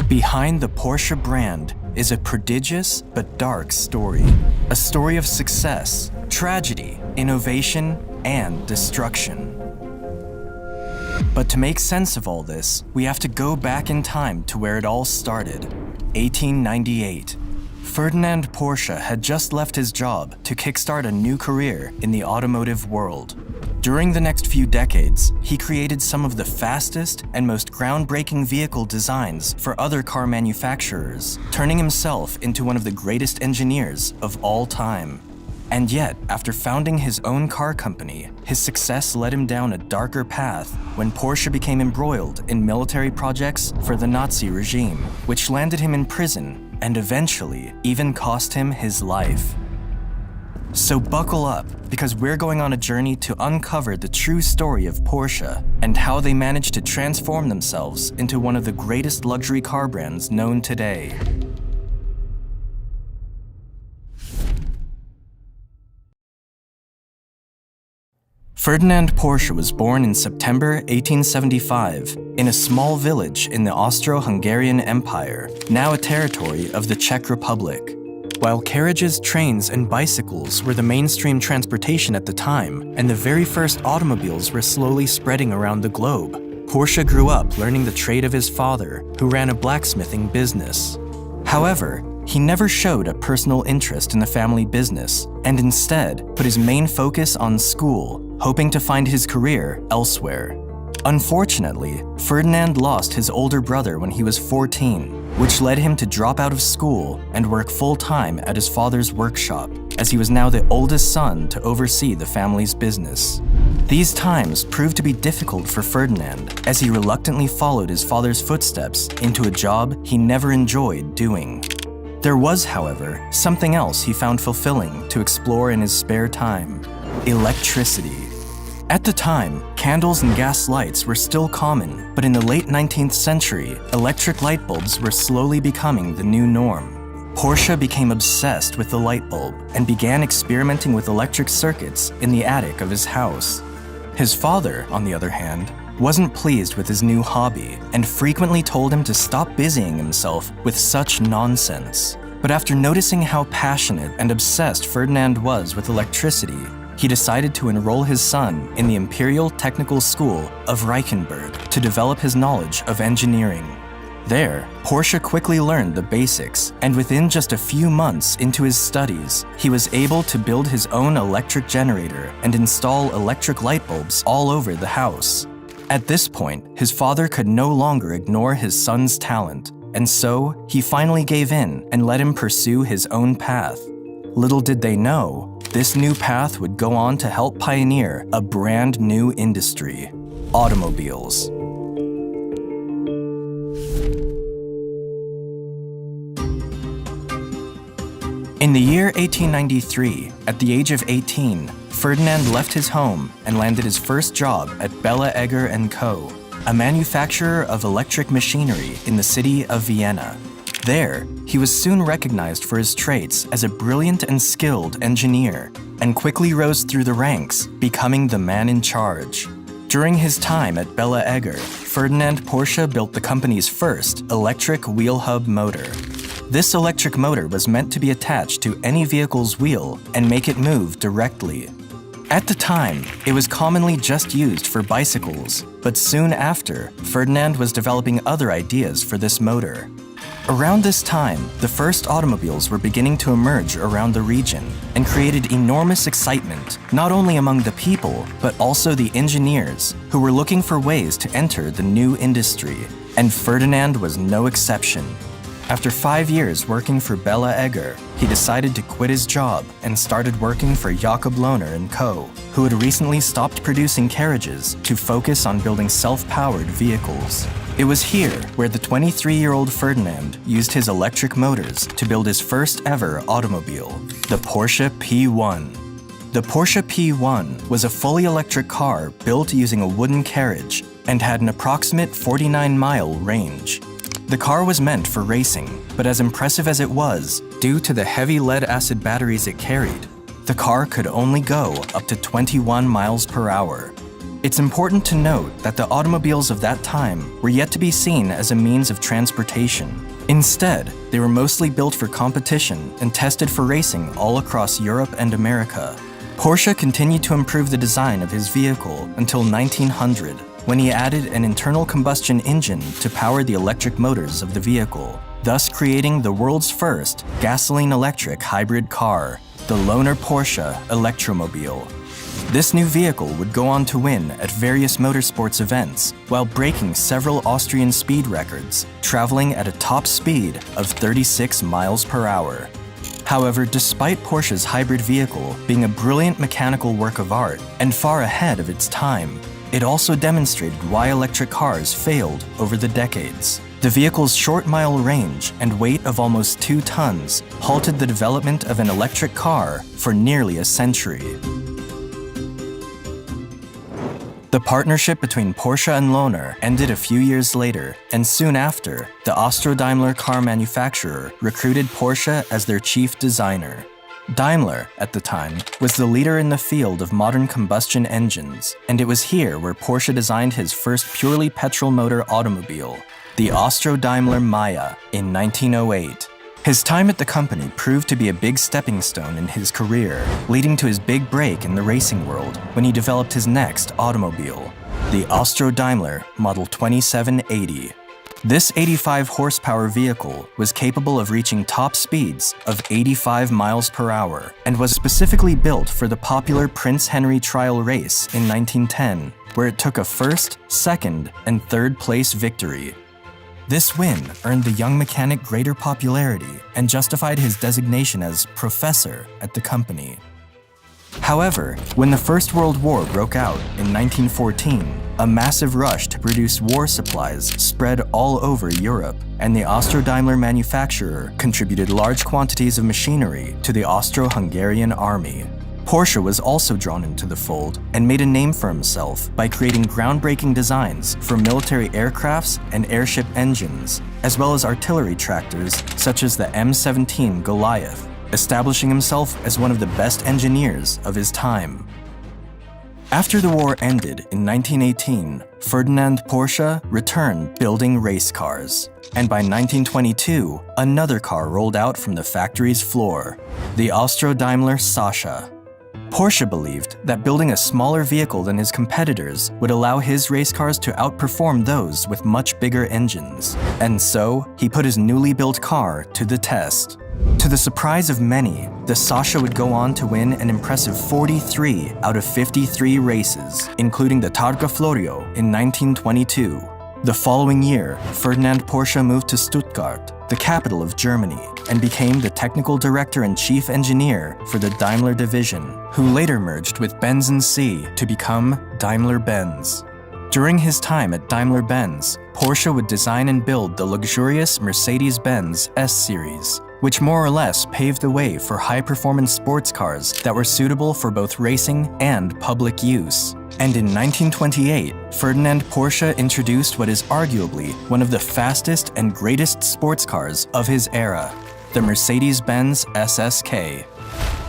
Behind the Porsche brand is a prodigious but dark story. A story of success, tragedy, innovation, and destruction. But to make sense of all this, we have to go back in time to where it all started, 1898. Ferdinand Porsche had just left his job to kickstart a new career in the automotive world. During the next few decades, he created some of the fastest and most groundbreaking vehicle designs for other car manufacturers, turning himself into one of the greatest engineers of all time. And yet, after founding his own car company, his success led him down a darker path when Porsche became embroiled in military projects for the Nazi regime, which landed him in prison and eventually even cost him his life. So buckle up, because we're going on a journey to uncover the true story of Porsche and how they managed to transform themselves into one of the greatest luxury car brands known today. Ferdinand Porsche was born in September 1875 in a small village in the Austro-Hungarian Empire, now a territory of the Czech Republic. While carriages, trains, and bicycles were the mainstream transportation at the time, and the very first automobiles were slowly spreading around the globe, Porsche grew up learning the trade of his father, who ran a blacksmithing business. However, he never showed a personal interest in the family business, and instead put his main focus on school, hoping to find his career elsewhere. Unfortunately, Ferdinand lost his older brother when he was 14, which led him to drop out of school and work full-time at his father's workshop, as he was now the oldest son to oversee the family's business. These times proved to be difficult for Ferdinand, as he reluctantly followed his father's footsteps into a job he never enjoyed doing. There was, however, something else he found fulfilling to explore in his spare time: electricity. At the time, candles and gas lights were still common, but in the late 19th century, electric light bulbs were slowly becoming the new norm. Porsche became obsessed with the light bulb and began experimenting with electric circuits in the attic of his house. His father, on the other hand, wasn't pleased with his new hobby and frequently told him to stop busying himself with such nonsense. But after noticing how passionate and obsessed Ferdinand was with electricity, he decided to enroll his son in the Imperial Technical School of Reichenberg to develop his knowledge of engineering. There, Porsche quickly learned the basics, and within just a few months into his studies, he was able to build his own electric generator and install electric light bulbs all over the house. At this point, his father could no longer ignore his son's talent, and so he finally gave in and let him pursue his own path. Little did they know, this new path would go on to help pioneer a brand new industry: automobiles. In the year 1893, at the age of 18, Ferdinand left his home and landed his first job at Bella Egger & Co., a manufacturer of electric machinery in the city of Vienna. There, he was soon recognized for his traits as a brilliant and skilled engineer, and quickly rose through the ranks, becoming the man in charge. During his time at Bella Egger, Ferdinand Porsche built the company's first electric wheel hub motor. This electric motor was meant to be attached to any vehicle's wheel and make it move directly. At the time, it was commonly just used for bicycles, but soon after, Ferdinand was developing other ideas for this motor. Around this time, the first automobiles were beginning to emerge around the region and created enormous excitement, not only among the people, but also the engineers, who were looking for ways to enter the new industry, and Ferdinand was no exception. After 5 years working for Bella Egger, he decided to quit his job and started working for Jakob Lohner & Co., who had recently stopped producing carriages to focus on building self-powered vehicles. It was here where the 23-year-old Ferdinand used his electric motors to build his first ever automobile, the Porsche P1. The Porsche P1 was a fully electric car built using a wooden carriage and had an approximate 49-mile range. The car was meant for racing, but as impressive as it was, due to the heavy lead-acid batteries it carried, the car could only go up to 21 miles per hour. It's important to note that the automobiles of that time were yet to be seen as a means of transportation. Instead, they were mostly built for competition and tested for racing all across Europe and America. Porsche continued to improve the design of his vehicle until 1900, when he added an internal combustion engine to power the electric motors of the vehicle, thus creating the world's first gasoline-electric hybrid car, the Lohner Porsche Electromobile. This new vehicle would go on to win at various motorsports events while breaking several Austrian speed records, traveling at a top speed of 36 miles per hour. However, despite Porsche's hybrid vehicle being a brilliant mechanical work of art and far ahead of its time, it also demonstrated why electric cars failed over the decades. The vehicle's short mile range and weight of almost 2 tons halted the development of an electric car for nearly a century. The partnership between Porsche and Lohner ended a few years later, and soon after, the Austro-Daimler car manufacturer recruited Porsche as their chief designer. Daimler, at the time, was the leader in the field of modern combustion engines, and it was here where Porsche designed his first purely petrol motor automobile, the Austro-Daimler Maya, in 1908. His time at the company proved to be a big stepping stone in his career, leading to his big break in the racing world when he developed his next automobile, the Austro-Daimler Model 2780. This 85 horsepower vehicle was capable of reaching top speeds of 85 miles per hour and was specifically built for the popular Prince Henry Trial Race in 1910, where it took a first, second, and third place victory. This win earned the young mechanic greater popularity and justified his designation as professor at the company. However, when the First World War broke out in 1914, a massive rush to produce war supplies spread all over Europe, and the Austro-Daimler manufacturer contributed large quantities of machinery to the Austro-Hungarian army. Porsche was also drawn into the fold and made a name for himself by creating groundbreaking designs for military aircrafts and airship engines, as well as artillery tractors such as the M17 Goliath, establishing himself as one of the best engineers of his time. After the war ended in 1918, Ferdinand Porsche returned building race cars, and by 1922, another car rolled out from the factory's floor, the Austro-Daimler Sascha. Porsche believed that building a smaller vehicle than his competitors would allow his race cars to outperform those with much bigger engines, and so he put his newly built car to the test. To the surprise of many, the Sascha would go on to win an impressive 43 out of 53 races, including the Targa Florio in 1922. The following year, Ferdinand Porsche moved to Stuttgart, the capital of Germany, and became the technical director and chief engineer for the Daimler division, who later merged with Benz & C to become Daimler-Benz. During his time at Daimler-Benz, Porsche would design and build the luxurious Mercedes-Benz S-Series, which more or less paved the way for high-performance sports cars that were suitable for both racing and public use. And in 1928, Ferdinand Porsche introduced what is arguably one of the fastest and greatest sports cars of his era, the Mercedes-Benz SSK.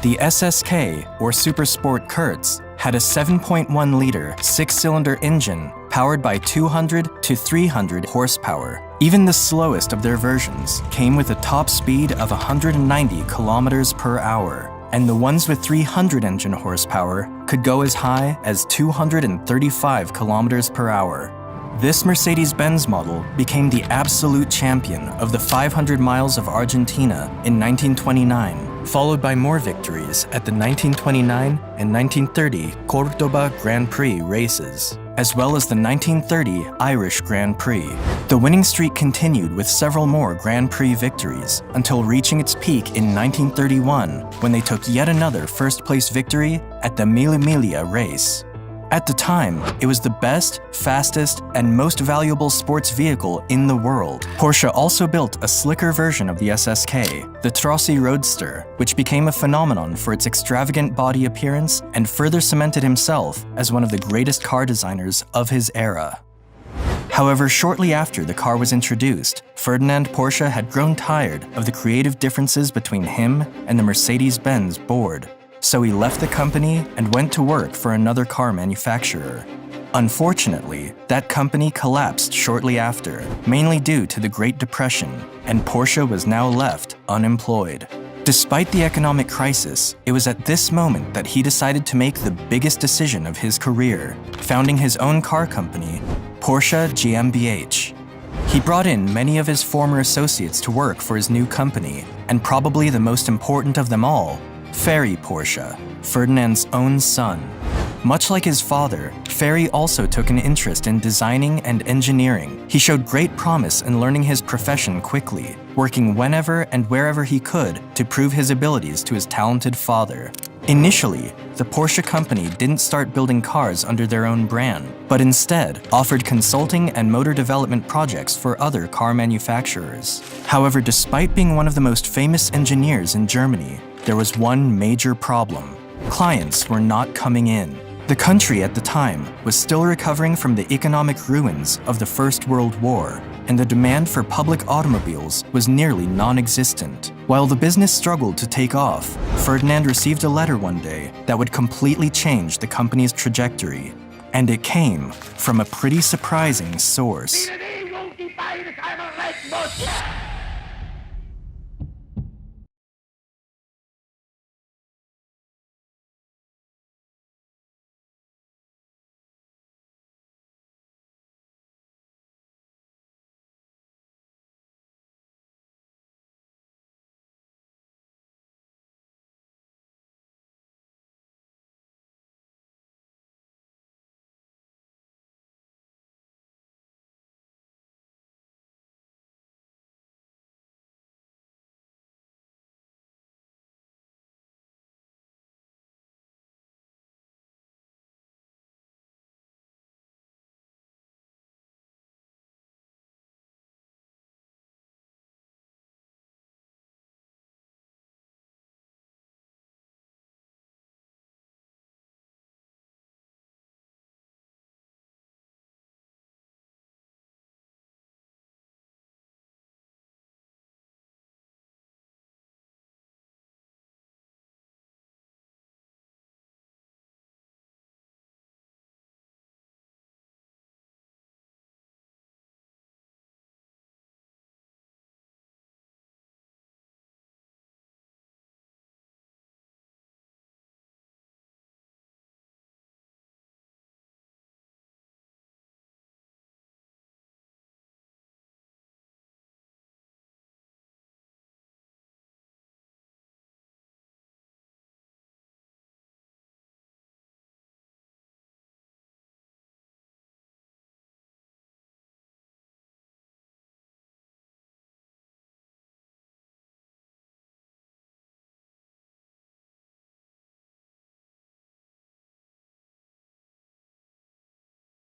The SSK, or Super Sport Kurz, had a 7.1-liter, 6-cylinder engine powered by 200 to 300 horsepower. Even the slowest of their versions came with a top speed of 190 kilometers per hour, and the ones with 300 engine horsepower could go as high as 235 kilometers per hour. This Mercedes-Benz model became the absolute champion of the 500 miles of Argentina in 1929, followed by more victories at the 1929 and 1930 Cordoba Grand Prix races, as well as the 1930 Irish Grand Prix. The winning streak continued with several more Grand Prix victories until reaching its peak in 1931 when they took yet another first-place victory at the Mille Miglia race. At the time, it was the best, fastest, and most valuable sports vehicle in the world. Porsche also built a slicker version of the SSK, the Trossi Roadster, which became a phenomenon for its extravagant body appearance and further cemented himself as one of the greatest car designers of his era. However, shortly after the car was introduced, Ferdinand Porsche had grown tired of the creative differences between him and the Mercedes-Benz board. So he left the company and went to work for another car manufacturer. Unfortunately, that company collapsed shortly after, mainly due to the Great Depression, and Porsche was now left unemployed. Despite the economic crisis, it was at this moment that he decided to make the biggest decision of his career, founding his own car company, Porsche GmbH. He brought in many of his former associates to work for his new company, and probably the most important of them all, Ferry Porsche, Ferdinand's own son. Much like his father, Ferry also took an interest in designing and engineering. He showed great promise in learning his profession quickly, working whenever and wherever he could to prove his abilities to his talented father. Initially, the Porsche company didn't start building cars under their own brand, but instead offered consulting and motor development projects for other car manufacturers. However, despite being one of the most famous engineers in Germany, there was one major problem. Clients were not coming in. The country at the time was still recovering from the economic ruins of the First World War, and the demand for public automobiles was nearly non-existent. While the business struggled to take off, Ferdinand received a letter one day that would completely change the company's trajectory. And it came from a pretty surprising source.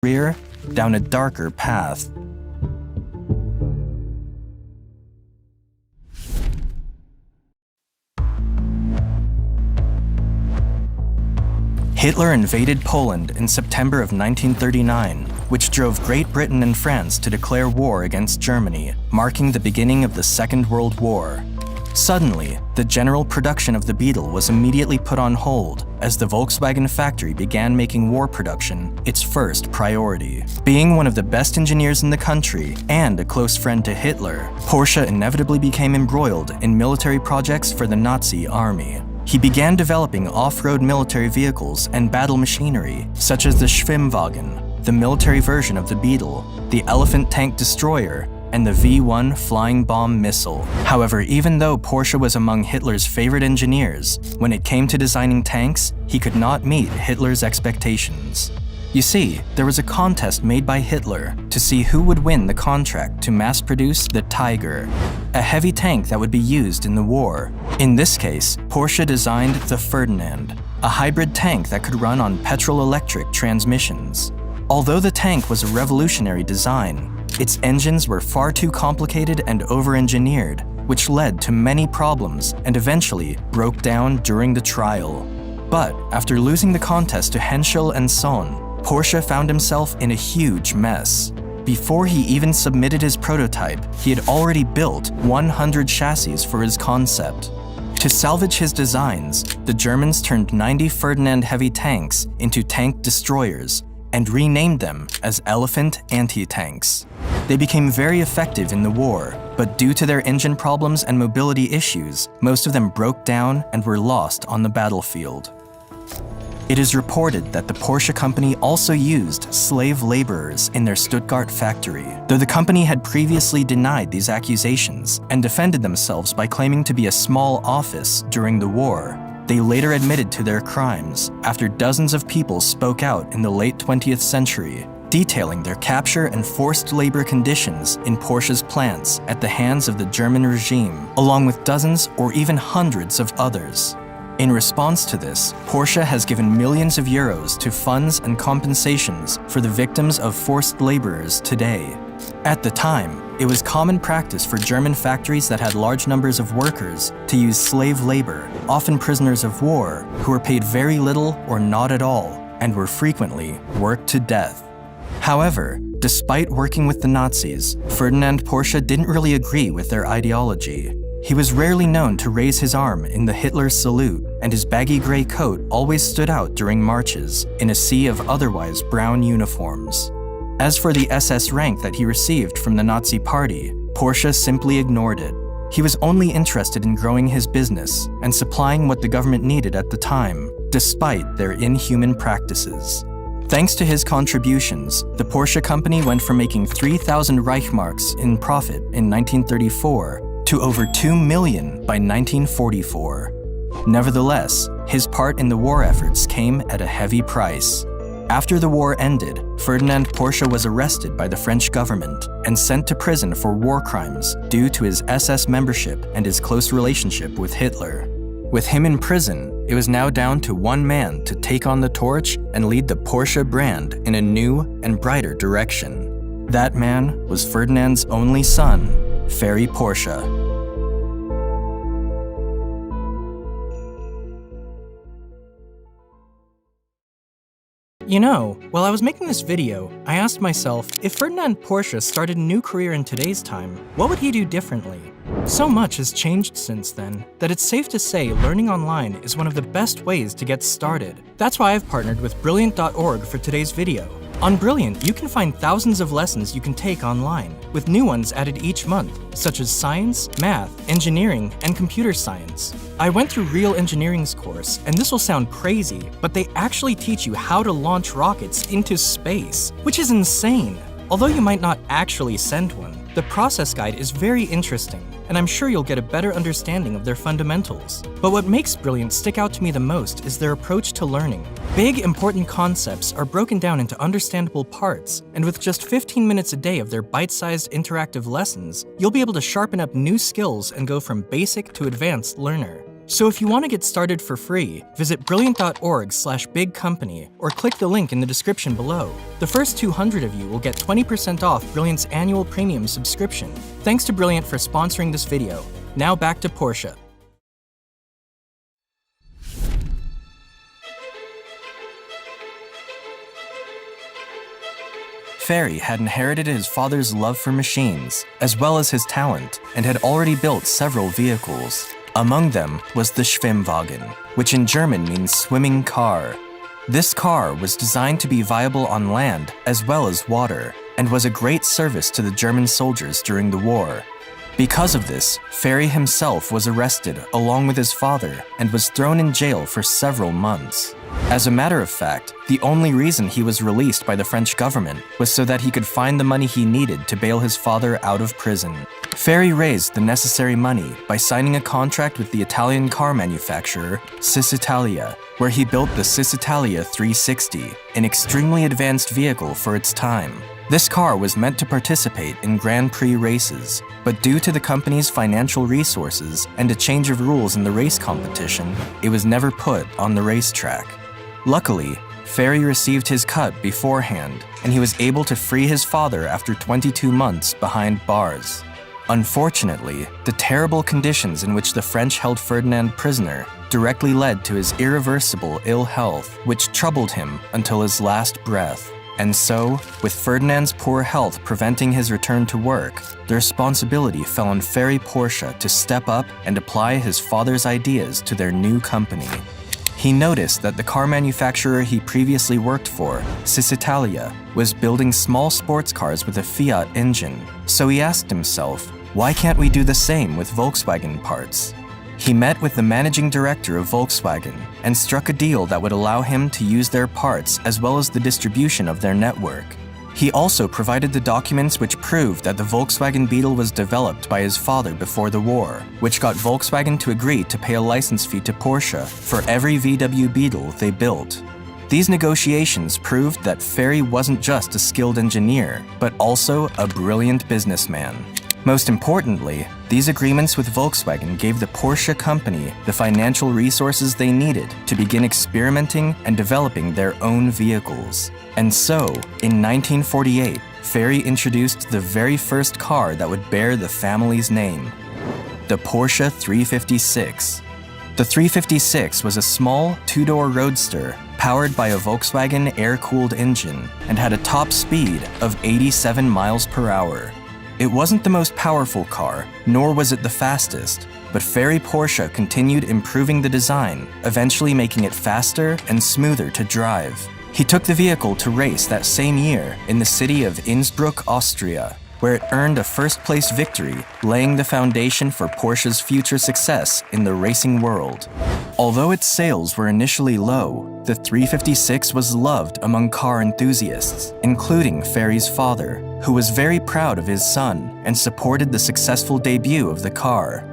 Career down a darker path. Hitler invaded Poland in September of 1939, which drove Great Britain and France to declare war against Germany, marking the beginning of the Second World War. Suddenly, the general production of the Beetle was immediately put on hold as the Volkswagen factory began making war production its first priority. Being one of the best engineers in the country and a close friend to Hitler, Porsche inevitably became embroiled in military projects for the Nazi army. He began developing off-road military vehicles and battle machinery, such as the Schwimmwagen, the military version of the Beetle, the Elephant tank destroyer, and the V-1 flying bomb missile. However, even though Porsche was among Hitler's favorite engineers, when it came to designing tanks, he could not meet Hitler's expectations. You see, there was a contest made by Hitler to see who would win the contract to mass-produce the Tiger, a heavy tank that would be used in the war. In this case, Porsche designed the Ferdinand, a hybrid tank that could run on petrol-electric transmissions. Although the tank was a revolutionary design, its engines were far too complicated and over-engineered, which led to many problems and eventually broke down during the trial. But after losing the contest to Henschel and Sohn, Porsche found himself in a huge mess. Before he even submitted his prototype, he had already built 100 chassis for his concept. To salvage his designs, the Germans turned 90 Ferdinand heavy tanks into tank destroyers, and renamed them as Elephant anti-tanks. They became very effective in the war, but due to their engine problems and mobility issues, most of them broke down and were lost on the battlefield. It is reported that the Porsche company also used slave laborers in their Stuttgart factory, though the company had previously denied these accusations and defended themselves by claiming to be a small office during the war. They later admitted to their crimes after dozens of people spoke out in the late 20th century, detailing their capture and forced labor conditions in Porsche's plants at the hands of the German regime, along with dozens or even hundreds of others. In response to this, Porsche has given millions of euros to funds and compensations for the victims of forced laborers today. At the time, it was common practice for German factories that had large numbers of workers to use slave labor, often prisoners of war, who were paid very little or not at all, and were frequently worked to death. However, despite working with the Nazis, Ferdinand Porsche didn't really agree with their ideology. He was rarely known to raise his arm in the Hitler salute, and his baggy gray coat always stood out during marches in a sea of otherwise brown uniforms. As for the SS rank that he received from the Nazi Party, Porsche simply ignored it. He was only interested in growing his business and supplying what the government needed at the time, despite their inhuman practices. Thanks to his contributions, the Porsche company went from making 3,000 Reichsmarks in profit in 1934 to over 2 million by 1944. Nevertheless, his part in the war efforts came at a heavy price. After the war ended, Ferdinand Porsche was arrested by the French government and sent to prison for war crimes due to his SS membership and his close relationship with Hitler. With him in prison, it was now down to one man to take on the torch and lead the Porsche brand in a new and brighter direction. That man was Ferdinand's only son, Ferry Porsche. You know, while I was making this video, I asked myself, if Ferdinand Porsche started a new career in today's time, what would he do differently? So much has changed since then, that it's safe to say learning online is one of the best ways to get started. That's why I've partnered with Brilliant.org for today's video. On Brilliant, you can find thousands of lessons you can take online, with new ones added each month, such as science, math, engineering, and computer science. I went through Real Engineering's course, and this will sound crazy, but they actually teach you how to launch rockets into space, which is insane. Although you might not actually send one, the process guide is very interesting, and I'm sure you'll get a better understanding of their fundamentals. But what makes Brilliant stick out to me the most is their approach to learning. Big, important concepts are broken down into understandable parts, and with just 15 minutes a day of their bite-sized interactive lessons, you'll be able to sharpen up new skills and go from basic to advanced learner. So if you want to get started for free, visit brilliant.org/bigcompany or click the link in the description below. The first 200 of you will get 20% off Brilliant's annual premium subscription. Thanks to Brilliant for sponsoring this video. Now back to Porsche. Ferry had inherited his father's love for machines, as well as his talent, and had already built several vehicles. Among them was the Schwimmwagen, which in German means swimming car. This car was designed to be viable on land as well as water, and was a great service to the German soldiers during the war. Because of this, Ferry himself was arrested along with his father and was thrown in jail for several months. As a matter of fact, the only reason he was released by the French government was so that he could find the money he needed to bail his father out of prison. Ferry raised the necessary money by signing a contract with the Italian car manufacturer Cisitalia, where he built the Cisitalia 360, an extremely advanced vehicle for its time. This car was meant to participate in Grand Prix races, but due to the company's financial resources and a change of rules in the race competition, it was never put on the racetrack. Luckily, Ferry received his cut beforehand, and he was able to free his father after 22 months behind bars. Unfortunately, the terrible conditions in which the French held Ferdinand prisoner directly led to his irreversible ill health, which troubled him until his last breath. And so, with Ferdinand's poor health preventing his return to work, the responsibility fell on Ferry Porsche to step up and apply his father's ideas to their new company. he noticed that the car manufacturer he previously worked for, Cisitalia, was building small sports cars with a Fiat engine. So he asked himself, why can't we do the same with Volkswagen parts? He met with the managing director of Volkswagen and struck a deal that would allow him to use their parts as well as the distribution of their network. He also provided the documents which proved that the Volkswagen Beetle was developed by his father before the war, which got Volkswagen to agree to pay a license fee to Porsche for every VW Beetle they built. These negotiations proved that Ferry wasn't just a skilled engineer, but also a brilliant businessman. Most importantly, these agreements with Volkswagen gave the Porsche company the financial resources they needed to begin experimenting and developing their own vehicles. And so, in 1948, Ferry introduced the very first car that would bear the family's name, the Porsche 356. The 356 was a small, two-door roadster powered by a Volkswagen air-cooled engine and had a top speed of 87 miles per hour. It wasn't the most powerful car, nor was it the fastest, but Ferry Porsche continued improving the design, eventually making it faster and smoother to drive. He took the vehicle to race that same year in the city of Innsbruck, Austria, where it earned a first-place victory, laying the foundation for Porsche's future success in the racing world. Although its sales were initially low, the 356 was loved among car enthusiasts, including Ferry's father, who was very proud of his son and supported the successful debut of the car.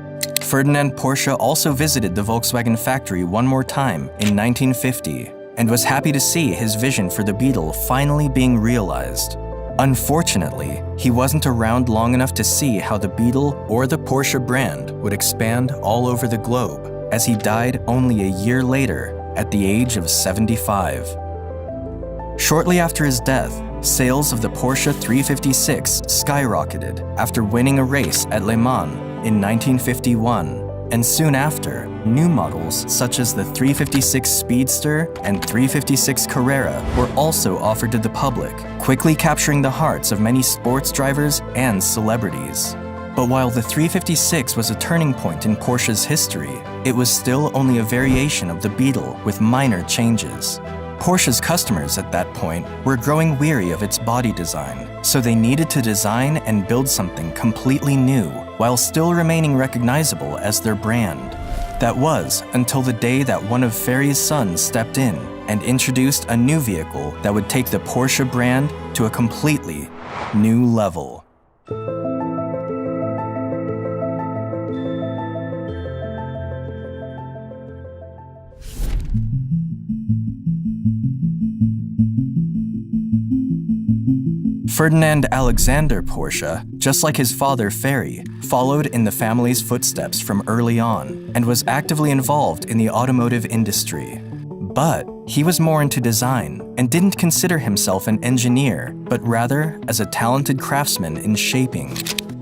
Ferdinand Porsche also visited the Volkswagen factory one more time in 1950 and was happy to see his vision for the Beetle finally being realized. Unfortunately, he wasn't around long enough to see how the Beetle or the Porsche brand would expand all over the globe, as he died only a year later at the age of 75. Shortly after his death, sales of the Porsche 356 skyrocketed after winning a race at Le Mans in 1951, and soon after, new models such as the 356 Speedster and 356 Carrera were also offered to the public, quickly capturing the hearts of many sports drivers and celebrities. But while the 356 was a turning point in Porsche's history, it was still only a variation of the Beetle with minor changes. Porsche's customers at that point were growing weary of its body design, so they needed to design and build something completely new while still remaining recognizable as their brand. That was until the day that one of Ferry's sons stepped in and introduced a new vehicle that would take the Porsche brand to a completely new level. Ferdinand Alexander Porsche, just like his father Ferry, followed in the family's footsteps from early on and was actively involved in the automotive industry. But he was more into design and didn't consider himself an engineer, but rather as a talented craftsman in shaping.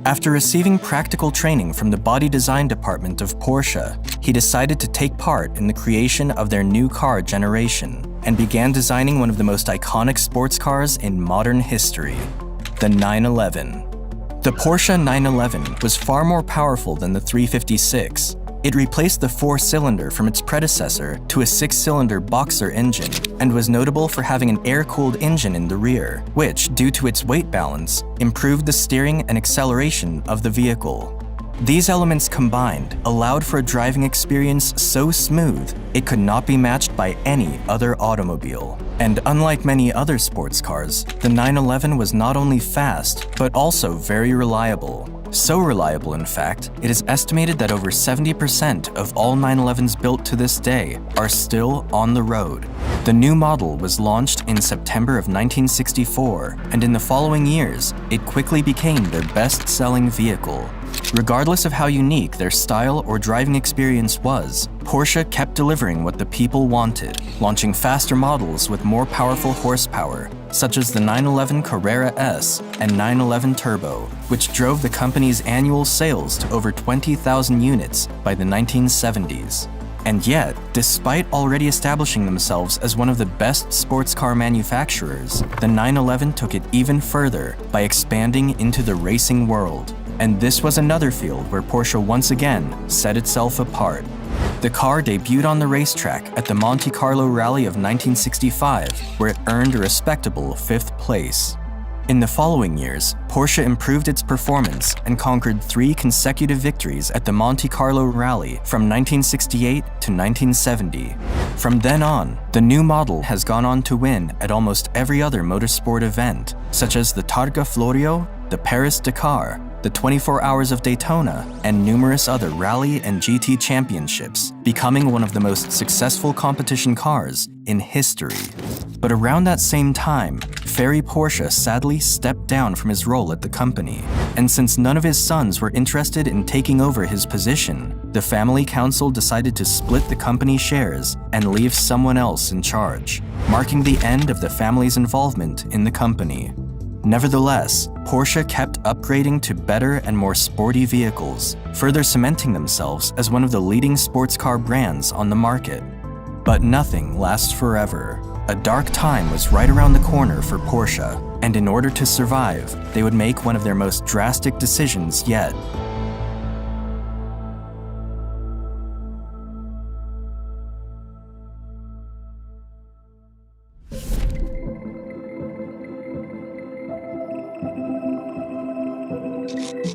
After receiving practical training from the body design department of Porsche, he decided to take part in the creation of their new car generation and began designing one of the most iconic sports cars in modern history, the 911. The Porsche 911 was far more powerful than the 356. It replaced the four-cylinder from its predecessor to a six-cylinder boxer engine and was notable for having an air-cooled engine in the rear, which, due to its weight balance, improved the steering and acceleration of the vehicle. These elements combined allowed for a driving experience so smooth it could not be matched by any other automobile. And unlike many other sports cars, the 911 was not only fast, but also very reliable. So reliable, in fact, it is estimated that over 70% of all 911s built to this day are still on the road. The new model was launched in September of 1964, and in the following years, it quickly became their best-selling vehicle. Regardless of how unique their style or driving experience was, Porsche kept delivering what the people wanted, launching faster models with more powerful horsepower, such as the 911 Carrera S and 911 Turbo, which drove the company's annual sales to over 20,000 units by the 1970s. And yet, despite already establishing themselves as one of the best sports car manufacturers, the 911 took it even further by expanding into the racing world. And this was another field where Porsche once again set itself apart. The car debuted on the racetrack at the Monte Carlo Rally of 1965, where it earned a respectable 5th place. In the following years, Porsche improved its performance and conquered 3 consecutive victories at the Monte Carlo Rally from 1968 to 1970. From then on, the new model has gone on to win at almost every other motorsport event, such as the Targa Florio, the Paris-Dakar, the 24 Hours of Daytona, and numerous other rally and GT championships, becoming one of the most successful competition cars in history. But around that same time, Ferry Porsche sadly stepped down from his role at the company, and since none of his sons were interested in taking over his position, the family council decided to split the company shares and leave someone else in charge, marking the end of the family's involvement in the company. Nevertheless, Porsche kept upgrading to better and more sporty vehicles, further cementing themselves as one of the leading sports car brands on the market. But nothing lasts forever. A dark time was right around the corner for Porsche, and in order to survive, they would make one of their most drastic decisions yet.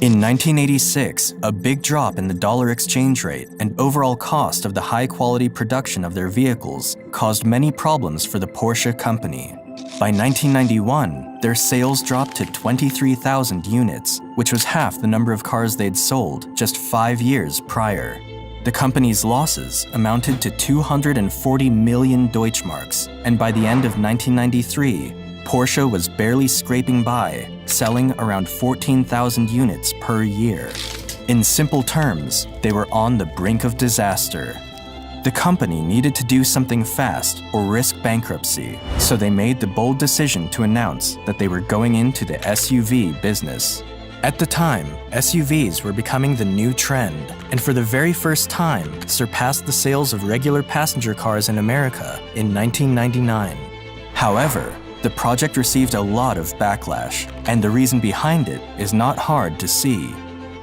In 1986, a big drop in the dollar exchange rate and overall cost of the high-quality production of their vehicles caused many problems for the Porsche company. By 1991, their sales dropped to 23,000 units, which was half the number of cars they'd sold just 5 years prior. The company's losses amounted to 240 million Deutschmarks, and by the end of 1993, Porsche was barely scraping by, selling around 14,000 units per year. In simple terms, they were on the brink of disaster. The company needed to do something fast or risk bankruptcy, so they made the bold decision to announce that they were going into the SUV business. At the time, SUVs were becoming the new trend, and for the very first time, surpassed the sales of regular passenger cars in America in 1999. However, the project received a lot of backlash, and the reason behind it is not hard to see.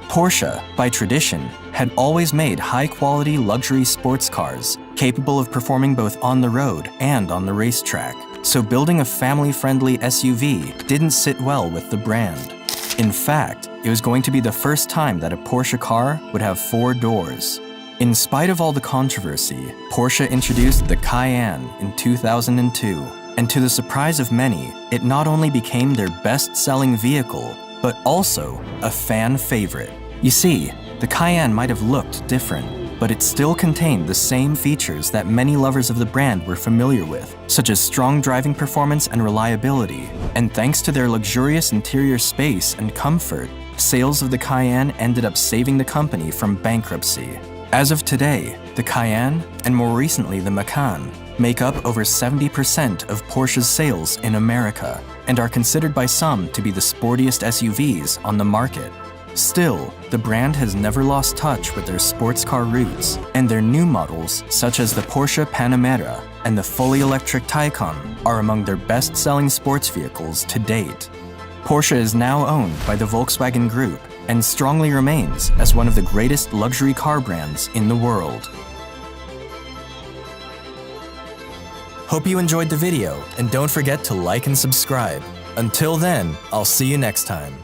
Porsche, by tradition, had always made high-quality luxury sports cars, capable of performing both on the road and on the racetrack, so building a family-friendly SUV didn't sit well with the brand. In fact, it was going to be the first time that a Porsche car would have 4 doors. In spite of all the controversy, Porsche introduced the Cayenne in 2002. And to the surprise of many, it not only became their best-selling vehicle, but also a fan favorite. You see, the Cayenne might have looked different, but it still contained the same features that many lovers of the brand were familiar with, such as strong driving performance and reliability. And thanks to their luxurious interior space and comfort, sales of the Cayenne ended up saving the company from bankruptcy. As of today, the Cayenne, and more recently the Macan, make up over 70% of Porsche's sales in America, and are considered by some to be the sportiest SUVs on the market. Still, the brand has never lost touch with their sports car roots, and their new models, such as the Porsche Panamera and the fully electric Taycan, are among their best-selling sports vehicles to date. Porsche is now owned by the Volkswagen Group and strongly remains as one of the greatest luxury car brands in the world. Hope you enjoyed the video, and don't forget to like and subscribe. Until then, I'll see you next time.